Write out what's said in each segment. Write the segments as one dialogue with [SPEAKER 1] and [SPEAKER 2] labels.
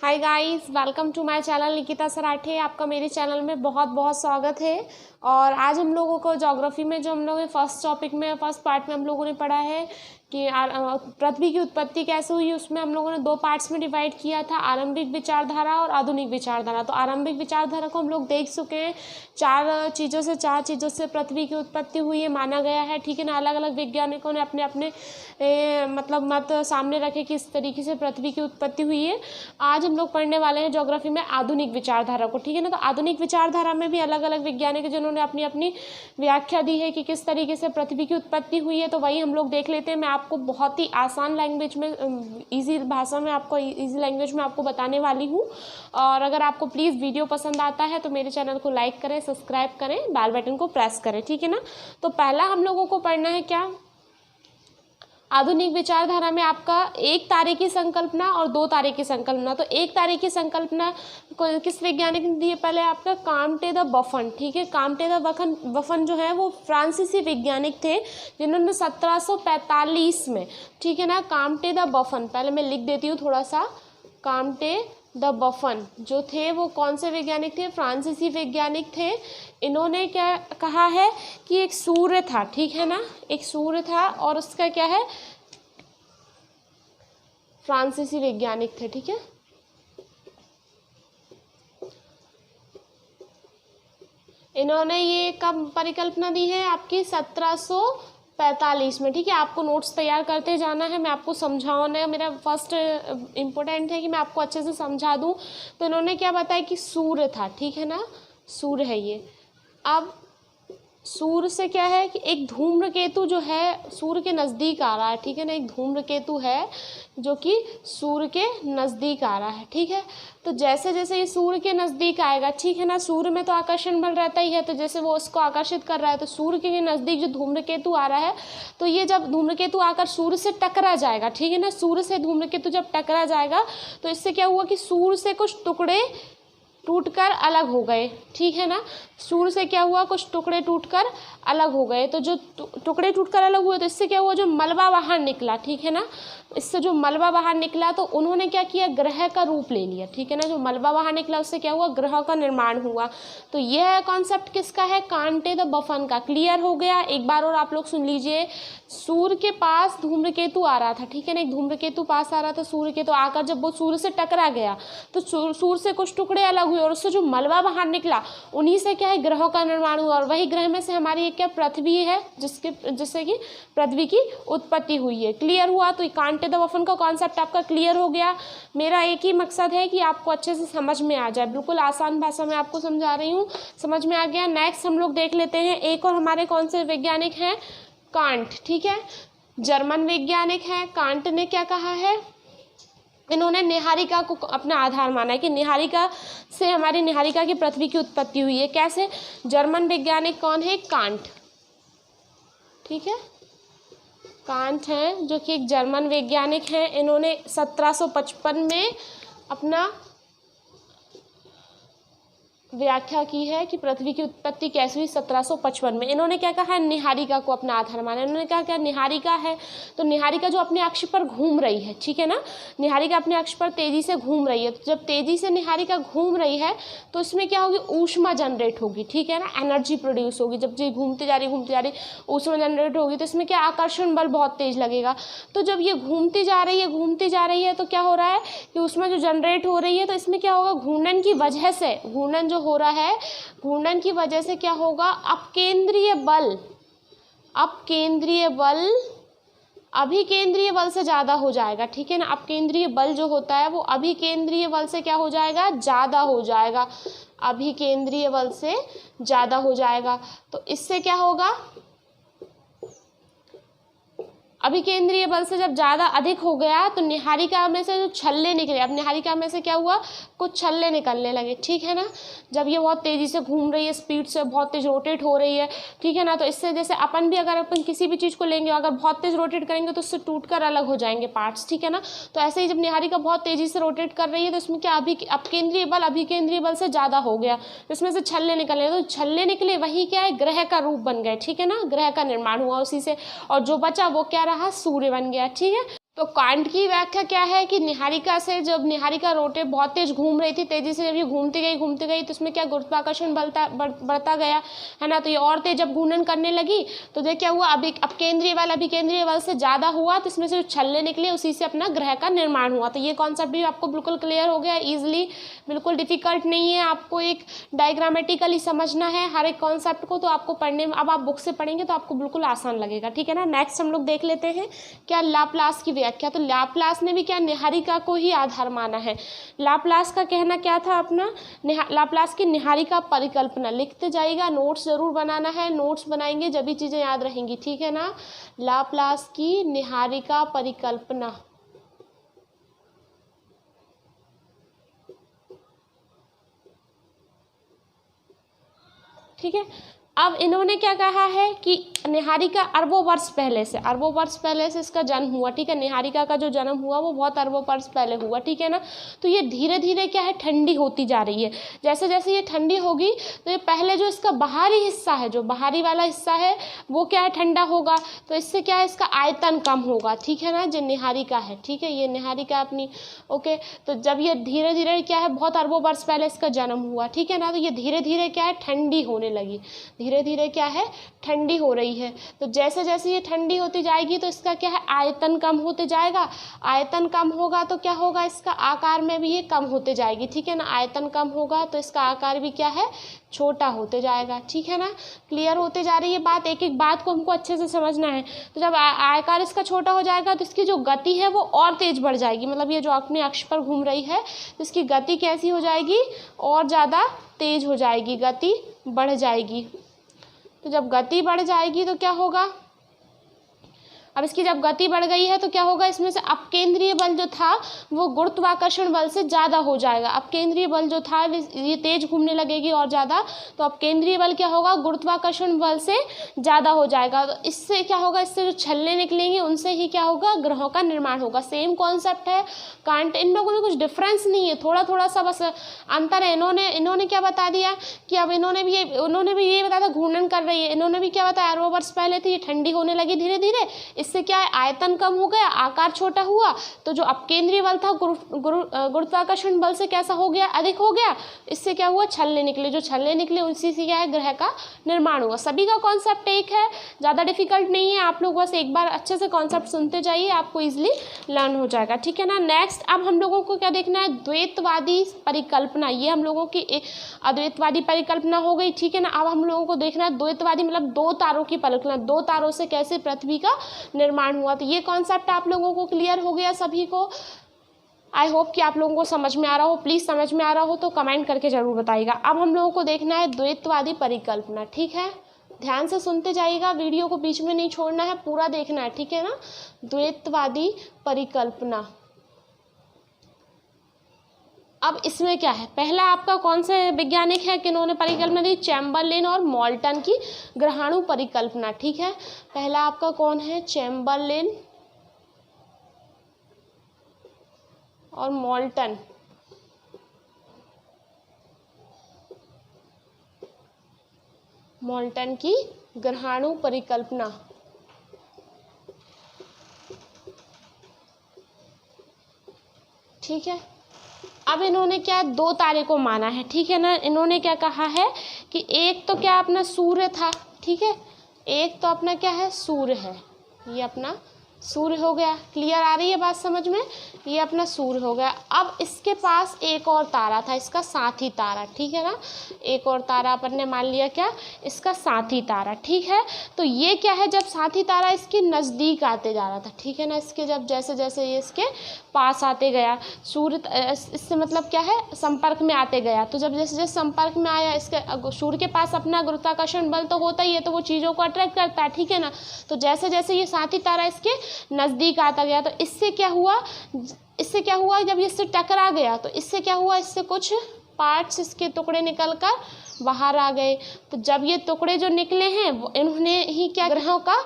[SPEAKER 1] Hi guys, welcome to my channel Nikita Sarathe. आपका मेरे channel में बहुत बहुत स्वागत है। और आज हम लोगों को ज्योग्राफी में जो हम लोग फर्स्ट टॉपिक में फर्स्ट पार्ट में हम लोगों ने पढ़ा है कि पृथ्वी की उत्पत्ति कैसे हुई। उसमें हम लोगों ने दो पार्ट्स में डिवाइड किया था, आरंभिक विचारधारा और आधुनिक विचारधारा। तो आरंभिक विचारधारा को हम लोग देख चुके हैं। चार चीज़ों से पृथ्वी की उत्पत्ति हुई है माना गया है, ठीक है ना। अलग अलग वैज्ञानिकों ने अपने अपने मतलब मत सामने रखे कि इस तरीके से पृथ्वी की उत्पत्ति हुई है। आज हम लोग पढ़ने वाले हैं ज्योग्राफी में आधुनिक विचारधारा को, ठीक है ना। तो आधुनिक विचारधारा में भी अलग अलग वैज्ञानिक हैं जिन्होंने अपनी अपनी व्याख्या दी है कि किस तरीके से पृथ्वी की उत्पत्ति हुई है। तो वही हम लोग देख लेते हैं। मैं आपको बहुत ही आसान लैंग्वेज में, इजी भाषा में, आपको इजी लैंग्वेज में आपको बताने वाली हूँ। और अगर आपको प्लीज़ वीडियो पसंद आता है तो मेरे चैनल को लाइक करें, सब्सक्राइब करें, बेल बटन को प्रेस करें, ठीक है ना। तो पहला हम लोगों को पढ़ना है क्या, आधुनिक विचारधारा में आपका एक तारे की संकल्पना और दो तारे की संकल्पना। तो एक तारे की संकल्पना किस वैज्ञानिक ने दी है, पहले आपका काम्टे द बफन, ठीक है। काम्टे द बफन जो है वो फ्रांसीसी वैज्ञानिक थे जिन्होंने 1745 में, ठीक है ना, काम्टे द बफन, पहले मैं लिख देती हूँ थोड़ा सा। काम्टे द बफन जो थे वो कौन से वैज्ञानिक थे, फ्रांसीसी वैज्ञानिक थे। इन्होंने क्या कहा है कि एक सूर्य था, ठीक है ना, एक सूर्य था और उसका क्या है, फ्रांसीसी वैज्ञानिक थे, ठीक है। इन्होंने ये कब परिकल्पना दी है, आपकी 1745 में, ठीक है। आपको नोट्स तैयार करते जाना है, मैं आपको समझाना है, मेरा फर्स्ट इम्पोर्टेंट है कि मैं आपको अच्छे से समझा दूं। तो इन्होंने क्या बताया कि सूर्य था, ठीक है ना, सूर्य है ये। अब सूर्य से क्या है कि एक धूम्रकेतु जो है सूर्य के नज़दीक आ रहा है, ठीक है ना। एक धूम्रकेतु है जो कि सूर्य के नज़दीक आ रहा है, ठीक है। तो जैसे जैसे ये सूर्य के नज़दीक आएगा, ठीक है ना, सूर्य में तो आकर्षण बल रहता ही है, तो जैसे वो उसको आकर्षित कर रहा है, तो सूर्य के नज़दीक जो धूम्रकेतु आ रहा है, तो ये जब धूम्रकेतु आकर सूर्य से टकरा जाएगा, ठीक है ना, सूर्य से धूम्रकेतु जब टकरा जाएगा तो इससे क्या हुआ कि सूर्य से कुछ टुकड़े टूटकर अलग हो गए, ठीक है ना। सूर्य से क्या हुआ, कुछ टुकड़े टूटकर अलग हो गए। तो जो टुकड़े टूटकर अलग हुए तो इससे क्या हुआ, जो मलबा बाहर निकला, ठीक है ना, इससे जो मलबा बाहर निकला तो उन्होंने क्या किया, ग्रह का रूप ले लिया, ठीक है ना। जो मलबा बाहर निकला उससे क्या हुआ, ग्रह का निर्माण हुआ। तो यह कॉन्सेप्ट किसका है, कांटे द बफन का। क्लियर हो गया। एक बार और आप लोग सुन लीजिए। सूर्य के पास धूम्रकेतु आ रहा था, ठीक है ना, एक धूम्रकेतु पास आ रहा था सूर्य के। तो आकर जब वो सूर्य से टकरा गया तो सूर्य से कुछ टुकड़े अलग हुए और उससे जो मलबा बाहर निकला उन्हीं से क्या है, ग्रहों का निर्माण हुआ। और वही ग्रह में से हमारी एक क्या पृथ्वी है, जिससे कि पृथ्वी की उत्पत्ति हुई है। क्लियर हुआ। तो कांटे द बफन का कॉन्सेप्ट आपका क्लियर हो गया। मेरा एक ही मकसद है कि आपको अच्छे से समझ में आ जाए, बिल्कुल आसान भाषा में आपको समझा रही हूँ, समझ में आ गया। नेक्स्ट हम लोग देख लेते हैं एक और हमारे कौन से वैज्ञानिक हैं, कांट, ठीक है, जर्मन वैज्ञानिक है। कांट ने क्या कहा है, इन्होंने निहारिका को अपना आधार माना है कि निहारिका से हमारी निहारिका की पृथ्वी की उत्पत्ति हुई है। कैसे, जर्मन वैज्ञानिक कौन है, कांट, ठीक है, कांट हैं जो कि एक जर्मन वैज्ञानिक हैं। इन्होंने 1755 में अपना व्याख्या की है कि पृथ्वी की उत्पत्ति कैसे हुई, 1755 में। इन्होंने क्या कहा है, निहारिका को अपना आधार माना। इन्होंने कहा क्या, निहारिका है तो निहारिका जो अपने अक्ष पर घूम रही है, ठीक है ना, निहारिका अपने अक्ष पर तेजी से घूम रही है। तो जब तेजी से निहारिका घूम रही है तो इसमें क्या होगी, ऊष्मा जनरेट होगी, ठीक है ना, एनर्जी प्रोड्यूस होगी। जब ये घूमती जा रही ऊष्मा जनरेट होगी तो इसमें क्या, आकर्षण बल बहुत तेज लगेगा। तो जब ये घूमती जा रही है तो क्या हो रहा है कि ऊष्मा जो जनरेट हो रही है तो इसमें क्या होगा, घूर्णन की वजह से, घूर्णन हो रहा है, घूर्णन की वजह से क्या होगा, अपकेंद्रीय बल अभिकेंद्रीय बल से ज़्यादा हो जाएगा, ठीक है ना। अपकेंद्रीय बल जो होता है वो अभिकेंद्रीय बल से क्या हो जाएगा, ज़्यादा हो जाएगा, अभिकेंद्रीय बल से ज़्यादा हो जाएगा। तो इससे क्या होगा, अभिकेंद्रीय बल से जब ज़्यादा अधिक हो गया तो निहारिका में से जो छल्ले निकले, अब निहारिका में से क्या हुआ, कुछ छल्ले निकलने लगे, ठीक है ना। जब ये बहुत तेज़ी से घूम रही है, स्पीड से बहुत तेज रोटेट हो रही है, ठीक है ना, तो इससे जैसे अपन भी अगर अपन किसी भी चीज़ को लेंगे, अगर बहुत तेज रोटेट करेंगे तो उससे टूटकर अलग हो जाएंगे पार्ट्स, ठीक है ना। तो ऐसे ही जब निहारिका बहुत तेज़ी से रोटेट कर रही है तो इसमें क्या अपकेंद्रीय बल अभिकेंद्रीय बल से ज़्यादा हो गया, इसमें से छल्ले निकले, तो छल्ले निकले वही क्या है, ग्रह का रूप बन गए, ठीक है ना, ग्रह का निर्माण हुआ उसी से, और जो बचा वो क्या रहा, सूर्य बन गया, ठीक है। तो कांट की व्याख्या क्या है कि निहारिका से, जब निहारिका रोटे बहुत तेज घूम रही थी, तेजी से जब ये घूमती गई तो इसमें क्या गुरुत्वाकर्षण बढ़ता गया, है ना, तो ये और तेज जब घूर्णन करने लगी तो देख क्या हुआ, अपकेंद्रीय बल अभिकेंद्रीय बल से ज़्यादा हुआ, तो इसमें से जो छल्ले निकले उसी से अपना ग्रह का निर्माण हुआ। तो ये कॉन्सेप्ट भी आपको बिल्कुल क्लियर हो गया ईजिली, बिल्कुल डिफिकल्ट नहीं है, आपको एक डायग्रामेटिकली समझना है हर एक कॉन्सेप्ट को, तो आपको पढ़ने में, अब आप बुक से पढ़ेंगे तो आपको बिल्कुल आसान लगेगा, ठीक है ना। नेक्स्ट हम लोग देख लेते हैं क्या लाप्लास की व्याख्या। तो लाप्लास ने भी क्या निहारिका को ही आधार माना है। लाप्लास का कहना क्या था अपना, लाप्लास की निहारिका परिकल्पना, लिखते जाइएगा, नोट्स जरूर बनाना है, नोट्स बनाएंगे जब भी चीज़ें याद रहेंगी, ठीक है ना। लाप्लास की निहारिका परिकल्पना, ठीक है। अब इन्होंने क्या कहा है कि निहारिका अरबों वर्ष पहले से इसका जन्म हुआ, ठीक है। निहारिका का जो जन्म हुआ वो बहुत अरबों वर्ष पहले हुआ, ठीक है ना। तो ये धीरे धीरे क्या है, ठंडी होती जा रही है। जैसे जैसे ये ठंडी होगी तो ये पहले जो इसका बाहरी हिस्सा है, जो बाहरी वाला हिस्सा है वो क्या है, ठंडा होगा, तो इससे क्या है, इसका आयतन कम होगा, ठीक है ना, जो निहारिका है, ठीक है, ये निहारिका अपनी, ओके। तो जब ये धीरे धीरे क्या है, बहुत अरबों वर्ष पहले इसका जन्म हुआ, ठीक है ना, तो ये धीरे धीरे क्या है, ठंडी होने लगी, धीरे धीरे क्या है, ठंडी हो रही है। तो जैसे जैसे ये ठंडी होती जाएगी तो इसका क्या है, आयतन कम होते जाएगा, आयतन कम होगा तो क्या होगा, इसका आकार में भी ये कम होते जाएगी, ठीक है ना। आयतन कम होगा तो इसका आकार भी क्या है, छोटा होते जाएगा, ठीक है ना। क्लियर होते जा रही है बात, एक एक बात को हमको अच्छे से समझना है। तो जब आकार इसका छोटा हो जाएगा तो इसकी जो गति है वो और तेज बढ़ जाएगी, मतलब ये जो अपने अक्ष पर घूम रही है तो इसकी गति कैसी हो जाएगी, और ज़्यादा तेज हो जाएगी, गति बढ़ जाएगी। तो जब गति बढ़ जाएगी तो क्या होगा, अब इसकी जब गति बढ़ गई है तो क्या होगा, इसमें से अपकेंद्रीय बल जो था वो गुरुत्वाकर्षण बल से ज़्यादा हो जाएगा। अपकेंद्रीय बल जो था ये तेज घूमने लगेगी और ज़्यादा, तो अपकेंद्रीय बल क्या होगा, गुरुत्वाकर्षण बल से ज़्यादा हो जाएगा। तो इससे क्या होगा, इससे जो छल्ले निकलेंगे उनसे ही क्या होगा, ग्रहों का निर्माण होगा। सेम कॉन्सेप्ट है कांट, इन लोगों में कुछ डिफरेंस नहीं है, थोड़ा थोड़ा सा बस अंतर है। इन्होंने क्या बता दिया कि अब उन्होंने भी ये बताया था, घूर्णन कर रही है, इन्होंने भी क्या बताया, अरबों वर्ष पहले थी, ये ठंडी होने लगी धीरे धीरे, इससे क्या है, आयतन कम हो गया, आकार छोटा हुआ, तो जो अपकेंद्रीय बल था गुरुत्वाकर्षण बल से कैसा हो गया, अधिक हो गया, इससे क्या हुआ, छल्ले निकले, जो छल्ले निकले उसी से क्या है, ग्रह का निर्माण हुआ। सभी का कॉन्सेप्ट एक है, ज़्यादा डिफिकल्ट नहीं है, आप लोग बस एक बार अच्छे से कॉन्सेप्ट सुनते जाइए, आपको इजिली लर्न हो जाएगा, ठीक है ना। नेक्स्ट अब हम लोगों को क्या देखना है, द्वैतवादी परिकल्पना, ये हम लोगों की अद्वैतवादी परिकल्पना हो गई, ठीक है ना। अब हम लोगों को देखना है द्वैतवादी, मतलब दो तारों की परिकल्पना, दो तारों से कैसे पृथ्वी का निर्माण हुआ। तो ये कॉन्सेप्ट आप लोगों को क्लियर हो गया सभी को। आई होप कि आप लोगों को समझ में आ रहा हो, प्लीज़ समझ में आ रहा हो तो कमेंट करके ज़रूर बताइएगा। अब हम लोगों को देखना है द्वैतवादी परिकल्पना, ठीक है, ध्यान से सुनते जाइएगा, वीडियो को बीच में नहीं छोड़ना है, पूरा देखना है, ठीक है ना। द्वैतवादी परिकल्पना, अब इसमें क्या है, पहला आपका कौन से वैज्ञानिक है किन्होंने परिकल्पना दी, चैम्बरलेन और मोल्टन की ग्रहाणु परिकल्पना, ठीक है। पहला आपका कौन है, चैम्बरलेन और मोल्टन, मोल्टन की ग्रहाणु परिकल्पना, ठीक है। अब इन्होंने क्या, दो तारे को माना है, ठीक है ना। इन्होंने क्या कहा है कि एक तो क्या अपना सूर्य था, ठीक है, एक तो अपना क्या है, सूर्य है, ये अपना सूर्य हो गया। क्लियर आ रही है बात समझ में, ये अपना सूर्य हो गया। अब इसके पास एक और तारा था, इसका साथी तारा, ठीक है ना, एक और तारा अपन ने मान लिया क्या, इसका साथी तारा, ठीक है। तो ये क्या है, जब साथी तारा इसके नज़दीक आते जा रहा था, ठीक है ना, इसके जब जैसे जैसे ये इसके पास आते गया, सूर्य इससे मतलब क्या है, संपर्क में आते गया, तो जब जैसे जैसे संपर्क में आया, इसके सूर्य के पास अपना गुरुत्वाकर्षण बल तो होता ही है, तो वो चीज़ों को अट्रैक्ट करता है, ठीक है ना। तो जैसे जैसे ये साथी तारा इसके नज़दीक आता गया। तो इससे क्या हुआ, जब इससे टकरा गया तो इससे क्या हुआ, इससे कुछ पार्ट्स, इसके टुकड़े निकल कर बाहर आ गए। तो जब ये टुकड़े जो निकले हैं इन्होंने ही क्या ग्रहों का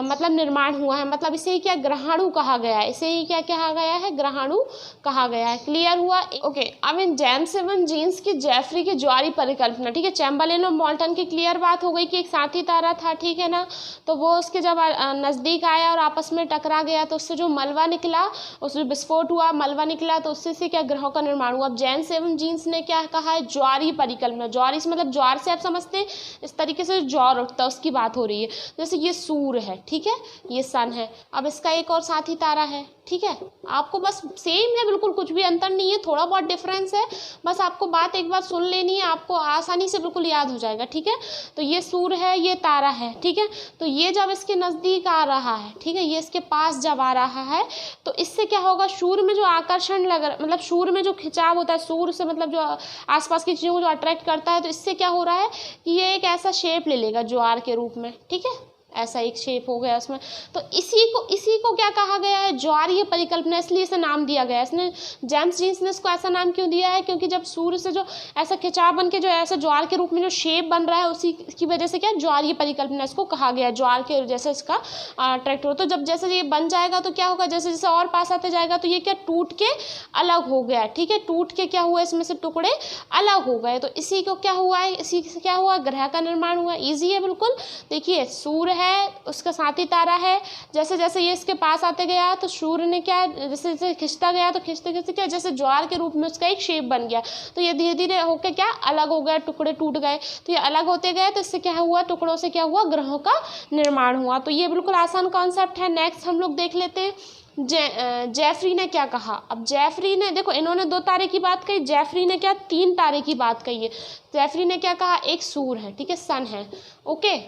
[SPEAKER 1] मतलब निर्माण हुआ है, मतलब इसे ही क्या ग्रहाणु कहा गया है, इसे ही क्या कहा गया है, ग्रहाणु कहा गया है। क्लियर हुआ? ओके। अब इन जेम्स एवं जीन्स की जेफरी की ज्वारीय परिकल्पना, ठीक है, चैम्बरलेन और मोल्टन की क्लियर बात हो गई कि एक साथी तारा था, ठीक है ना, तो वो उसके जब नज़दीक आया और आपस में टकरा गया तो उससे जो मलबा निकला, उसमें विस्फोट हुआ, मलबा निकला, तो उससे से क्या ग्रहों का निर्माण हुआ। अब जेम्स एवं जीन्स ने क्या कहा है, ज्वारीय परिकल्पना। ज्वारीय से मतलब ज्वार से आप समझते हैं, इस तरीके से ज्वार उठता है उसकी बात हो रही है। जैसे ये सूर्य है, ठीक है, ये सन है, अब इसका एक और साथी तारा है, ठीक है, आपको बस सेम है, बिल्कुल कुछ भी अंतर नहीं है, थोड़ा बहुत डिफरेंस है, बस आपको बात एक बार सुन लेनी है, आपको आसानी से बिल्कुल याद हो जाएगा, ठीक है। तो ये सूर्य है, ये तारा है, ठीक है, तो ये जब इसके नज़दीक आ रहा है, ठीक है, ये इसके पास जब आ रहा है तो इससे क्या होगा, सूर्य में जो आकर्षण मतलब सूर्य में जो खिंचाव होता है, सूर्य से मतलब जो आसपास की चीज़ों को जो अट्रैक्ट करता है, तो इससे क्या हो रहा है कि ये एक ऐसा शेप ले लेगा ज्वार के रूप में, ठीक है, ऐसा एक शेप हो गया उसमें। तो इसी को क्या कहा गया है, ज्वारीय परिकल्पना, इसलिए इसे नाम दिया गया है। इसने जेम्स जीन्स ने इसको ऐसा नाम क्यों दिया है, क्योंकि जब सूर्य से जो ऐसा खिंचाव बन के जो ऐसा ज्वार के रूप में जो शेप बन रहा है, उसी की वजह से क्या ज्वारीय परिकल्पना इसको कहा गया है, ज्वार के जैसे इसका अट्रैक्ट हो। तो जब जैसे ये बन जाएगा तो क्या होगा, जैसे जैसे और पास आते जाएगा तो ये क्या टूट के अलग हो गया, ठीक है, टूट के क्या हुआ, इसमें से टुकड़े अलग हो गए। तो इसी को क्या हुआ है, इसी से क्या हुआ, ग्रह का निर्माण हुआ। ईजी है बिल्कुल। देखिए सूर्य है, उसका साथी तारा है, जैसे जैसे ये इसके पास आते गया तो सूर्य ने क्या, जैसे जैसे खिंचता गया तो खिंचते खिंचते क्या, जैसे ज्वार के रूप में उसका एक शेप बन गया, तो ये धीरे धीरे होकर क्या अलग हो गया, टुकड़े टूट गए, तो ये अलग होते गए, तो इससे क्या हुआ, टुकड़ों से क्या हुआ, ग्रहों का निर्माण हुआ। तो ये बिल्कुल आसान कॉन्सेप्ट है। नेक्स्ट हम लोग देख लेते हैं जेफरी ने क्या कहा। अब जेफरी ने, देखो इन्होंने 2 तारे की बात कही, जेफरी ने क्या 3 तारे की बात कही है। जेफरी ने क्या कहा, एक सूर्य है, ठीक है, सन है, ओके,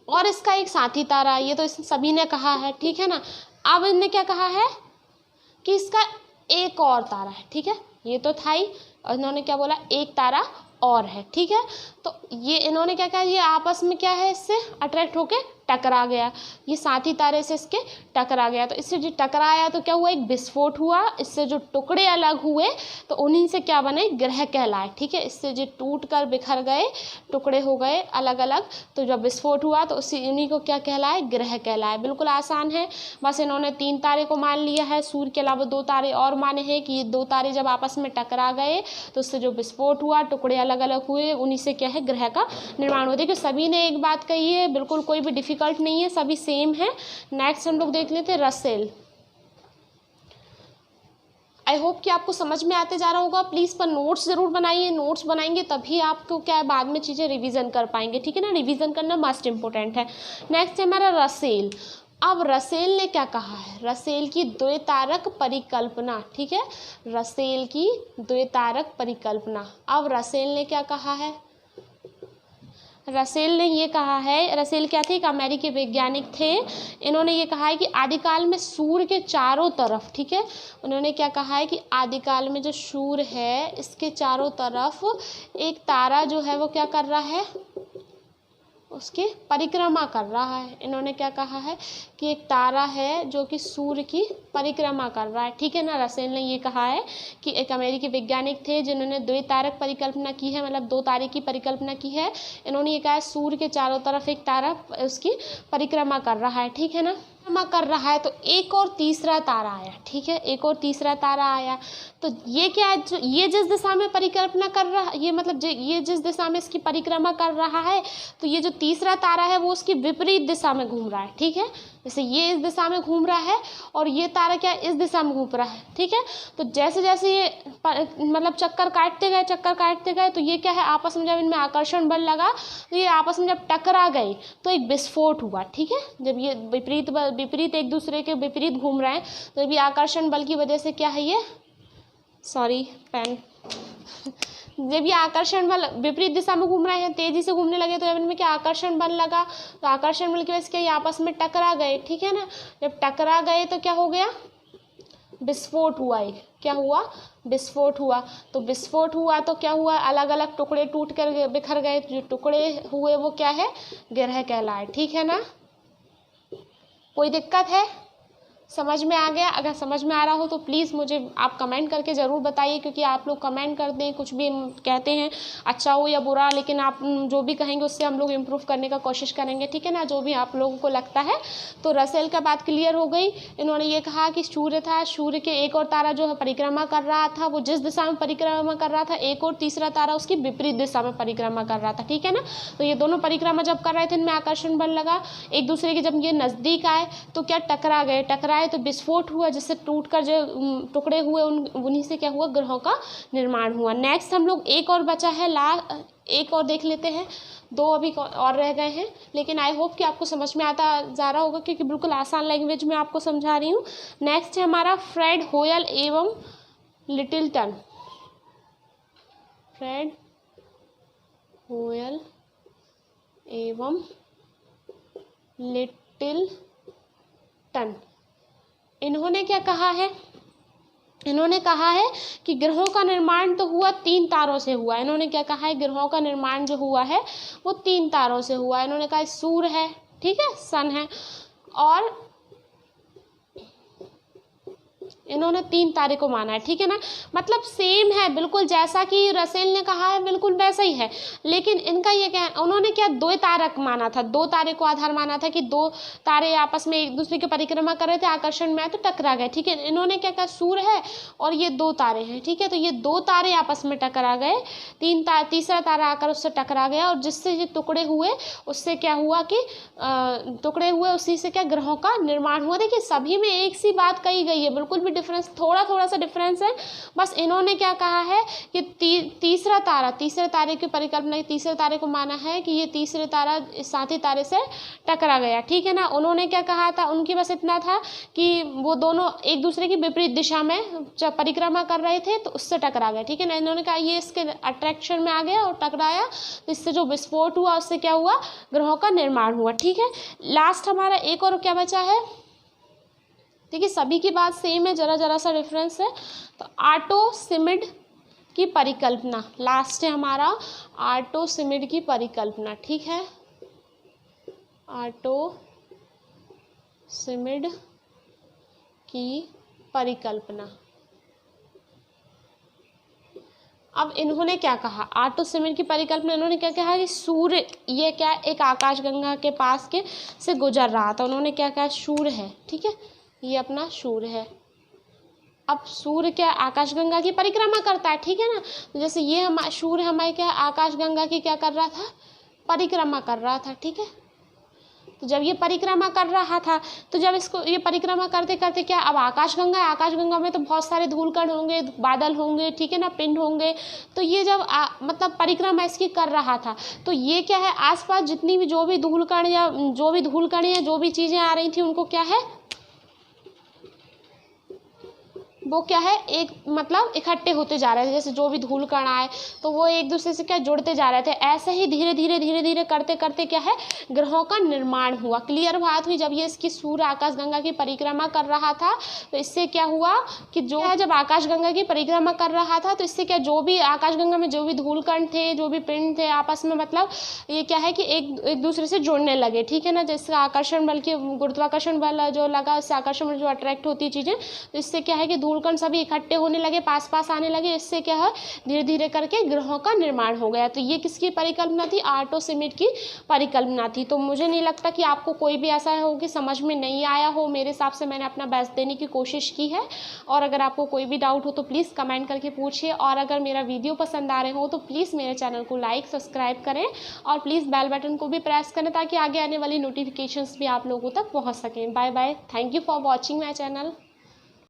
[SPEAKER 1] और इसका एक साथी तारा, ये तो इस सभी ने कहा है, ठीक है ना। अब इन्होंने क्या कहा है कि इसका एक और तारा है, ठीक है, ये तो था ही, और इन्होंने क्या बोला, एक तारा और है, ठीक है। तो ये इन्होंने क्या कहा, ये आपस में क्या है, इससे अट्रैक्ट होके टकरा गया, ये साथी तारे से इसके टकरा गया, तो इससे जो टकराया तो क्या हुआ, एक विस्फोट हुआ, इससे जो टुकड़े अलग हुए तो उन्हीं से क्या बने, ग्रह कहलाए, ठीक है। इससे जो टूट कर बिखर गए, टुकड़े हो गए अलग अलग, तो जब विस्फोट हुआ तो उन्हीं को क्या कहलाए, ग्रह कहलाए। बिल्कुल आसान है, बस इन्होंने 3 तारे को मान लिया है, सूर्य के अलावा 2 तारे और माने हैं कि ये 2 तारे जब आपस में टकरा गए तो उससे जो विस्फोट हुआ, टुकड़े अलग अलग हुए, उन्हीं से क्या है, ग्रह का निर्माण हुआ। देखिए सभी ने एक बात कही है, बिल्कुल कोई भी डिफिकल्ट नहीं है, सभी सेम है। नेक्स्ट हम लोग देख लेते हैं रसेल। आई होप कि आपको समझ में आते जा रहा होगा। प्लीज़ पर नोट्स ज़रूर बनाइए, नोट्स बनाएंगे तभी आपको क्या है बाद में चीज़ें रिवीजन कर पाएंगे, ठीक है ना, रिवीजन करना मस्ट इम्पोर्टेंट है। नेक्स्ट है हमारा रसेल। अब रसेल ने क्या कहा है, रसेल की द्वितारक परिकल्पना, ठीक है, रसेल की द्वितारक परिकल्पना। अब रसेल ने क्या कहा है, रसेल ने ये कहा है, रसेल क्या थे, एक अमेरिकी वैज्ञानिक थे, इन्होंने ये कहा है कि आदिकाल में सूर्य के चारों तरफ, ठीक है, उन्होंने क्या कहा है कि आदिकाल में जो सूर्य है इसके चारों तरफ एक तारा जो है वो क्या कर रहा है, उसकी परिक्रमा कर रहा है। इन्होंने क्या कहा है कि एक तारा है जो कि सूर्य की परिक्रमा कर रहा है, ठीक है ना। रसेल ने ये कहा है कि एक अमेरिकी वैज्ञानिक थे जिन्होंने द्वितारक परिकल्पना की है, मतलब 2 तारे की परिकल्पना की है। इन्होंने ये कहा है सूर्य के चारों तरफ एक तारा उसकी परिक्रमा कर रहा है, ठीक है ना, कर रहा है। तो एक और तीसरा तारा आया, ठीक है, एक और तीसरा तारा आया, तो ये क्या है, जो ये जिस दिशा में परिकल्पना कर रहा है, ये मतलब ये जिस दिशा में इसकी परिक्रमा कर रहा है, तो ये जो तीसरा तारा है वो उसकी विपरीत दिशा में घूम रहा है, ठीक है। जैसे ये इस दिशा में घूम रहा है और ये तारा क्या इस दिशा में घूम रहा है, ठीक है। तो जैसे जैसे ये मतलब चक्कर काटते गए तो ये क्या है, आपस में जब इनमें आकर्षण बल लगा तो ये आपस में जब टकरा गए तो एक विस्फोट हुआ, ठीक है। जब ये विपरीत एक दूसरे के विपरीत घूम रहे हैं तो ये आकर्षण बल की वजह से क्या है, ये जब ये आकर्षण बल विपरीत दिशा में घूम रहे हैं, तेजी से घूमने लगे, तो जब इनमें क्या आकर्षण बल लगा, तो आकर्षण बल की वजह से क्या ये आपस में टकरा गए, ठीक है ना। जब टकरा गए तो क्या हो गया, विस्फोट हुआ, एक क्या हुआ, विस्फोट हुआ। तो विस्फोट हुआ तो क्या हुआ, अलग अलग टुकड़े टूट कर बिखर गए, जो टुकड़े हुए वो क्या है, ग्रह कहलाए, ठीक है ना। कोई दिक्कत है? समझ में आ गया? अगर समझ में आ रहा हो तो प्लीज़ मुझे आप कमेंट करके ज़रूर बताइए, क्योंकि आप लोग कमेंट करते हैं, कुछ भी कहते हैं, अच्छा हो या बुरा, लेकिन आप जो भी कहेंगे उससे हम लोग इम्प्रूव करने का कोशिश करेंगे, ठीक है ना, जो भी आप लोगों को लगता है। तो रसेल का बात क्लियर हो गई। इन्होंने ये कहा कि सूर्य था, सूर्य के एक और तारा जो है परिक्रमा कर रहा था, वो जिस दिशा में परिक्रमा कर रहा था, एक और तीसरा तारा उसकी विपरीत दिशा में परिक्रमा कर रहा था, ठीक है ना। तो ये दोनों परिक्रमा जब कर रहे थे, इनमें आकर्षण बल लगा एक दूसरे के। जब ये नज़दीक आए तो क्या टकरा गए, तो विस्फोट हुआ, जिससे टूटकर जो टुकड़े हुए उन्हीं से क्या हुआ, ग्रहों का निर्माण हुआ। नेक्स्ट हम लोग एक और बचा है, एक और देख लेते हैं, 2 अभी और रह गए हैं, लेकिन आई होप कि आपको समझ में आता जा रहा होगा, क्योंकि बिल्कुल आसान लैंग्वेज में आपको समझा रही हूँ। नेक्स्ट है हमारा फ्रेड होयल एवं लिटिलटन। फ्रेड होयल एवं लिटिलटन। इन्होंने क्या कहा है? इन्होंने कहा है कि ग्रहों का निर्माण तो हुआ 3 तारों से हुआ। इन्होंने क्या कहा है? ग्रहों का निर्माण जो हुआ है वो 3 तारों से हुआ। इन्होंने कहा सूर्य है, ठीक है, सन है, और इन्होंने 3 तारे को माना है, ठीक है ना। मतलब सेम है बिल्कुल, जैसा कि रसेल ने कहा है बिल्कुल वैसा ही है, लेकिन इनका ये क्या है, उन्होंने क्या 2 तारक माना था, 2 तारे को आधार माना था कि 2 तारे आपस में एक दूसरे की परिक्रमा कर रहे थे, आकर्षण में आए तो टकरा गए, ठीक है। इन्होंने क्या कहा, सूर्य है और ये 2 तारे हैं, ठीक है। तो ये 2 तारे आपस में टकरा गए, तीसरा तारा आकर उससे टकरा गया, और जिससे ये टुकड़े हुए उससे क्या हुआ कि टुकड़े हुए, उसी से क्या ग्रहों का निर्माण हुआ। देखिए सभी में एक सी बात कही गई है, बिल्कुल भी डिफरेंस, थोड़ा सा डिफरेंस है। बस इन्होंने क्या कहा है कि तीसरे तारे की परिकल्पना, तीसरे तारे को माना है कि ये तीसरे तारा साथी तारे से टकरा गया, ठीक है ना। उन्होंने क्या कहा था, उनकी बस इतना था कि वो दोनों एक दूसरे की विपरीत दिशा में जब परिक्रमा कर रहे थे तो उससे टकरा गए, ठीक है ना। इन्होंने कहा ये इसके अट्रैक्शन में आ गया और टकराया, तो इससे जो विस्फोट हुआ उससे क्या हुआ, ग्रहों का निर्माण हुआ, ठीक है। लास्ट हमारा एक और क्या बचा है, देखिए सभी की बात सेम है, जरा सा डिफरेंस है। तो आर्टोसिमिड की परिकल्पना, लास्ट है हमारा आर्टोसिमिड की परिकल्पना, ठीक है। आर्टोसिमिड की परिकल्पना। अब इन्होंने क्या कहा, आर्टोसिमिड की परिकल्पना, इन्होंने क्या कहा कि सूर्य ये क्या एक आकाशगंगा के पास के से गुजर रहा था। उन्होंने क्या कहा, सूर्य है, ठीक है, ये अपना सूर्य है। अब सूर्य क्या आकाशगंगा की परिक्रमा करता है, ठीक है ना। तो जैसे ये सूर्य हमारे क्या आकाशगंगा की क्या कर रहा था, परिक्रमा कर रहा था, ठीक है। तो जब ये परिक्रमा कर रहा था, तो जब इसको ये परिक्रमा करते करते क्या, अब आकाशगंगा में तो बहुत सारे धूलकण होंगे, बादल होंगे, ठीक है ना, पिंड होंगे। तो ये जब मतलब परिक्रमा इसकी कर रहा था, तो ये क्या है, आसपास जितनी भी जो भी धूलकण या जो भी चीज़ें आ रही थी, उनको क्या है, वो क्या है, एक मतलब इकट्ठे होते जा रहे थे। जैसे जो भी धूल कण आए तो वो एक दूसरे से क्या जुड़ते जा रहे थे। ऐसे ही धीरे धीरे करते करते क्या है, ग्रहों का निर्माण हुआ। क्लियर बात हुई। जब ये इसकी सूर्य आकाशगंगा की परिक्रमा कर रहा था तो इससे क्या हुआ कि जो है, जब आकाशगंगा की परिक्रमा कर रहा था तो इससे क्या, जो भी आकाशगंगा में जो भी धूल कण थे, जो भी पिंड थे, आपस में मतलब ये क्या है कि एक दूसरे से जुड़ने लगे, ठीक है ना। जैसे आकर्षण बल की गुरुत्वाकर्षण बल जो लगा, उससे आकर्षण बल जो अट्रैक्ट होती चीज़ें, तो इससे क्या है कि धूलकण सभी इकट्ठे होने लगे, पास पास आने लगे। इससे क्या है, धीरे धीरे करके ग्रहों का निर्माण हो गया। तो ये किसकी परिकल्पना थी, आर्टोसिमिड की परिकल्पना थी। तो मुझे नहीं लगता कि आपको कोई भी ऐसा हो कि समझ में नहीं आया हो। मेरे हिसाब से मैंने अपना बेस्ट देने की कोशिश की है। और अगर आपको कोई भी डाउट हो तो प्लीज़ कमेंट करके पूछिए। और अगर मेरा वीडियो पसंद आ रहे हो तो प्लीज़ मेरे चैनल को लाइक सब्सक्राइब करें और प्लीज़ बेल बटन को भी प्रेस करें, ताकि आगे आने वाली नोटिफिकेशंस भी आप लोगों तक पहुंच सकें। Bye bye, thank you for watching my channel.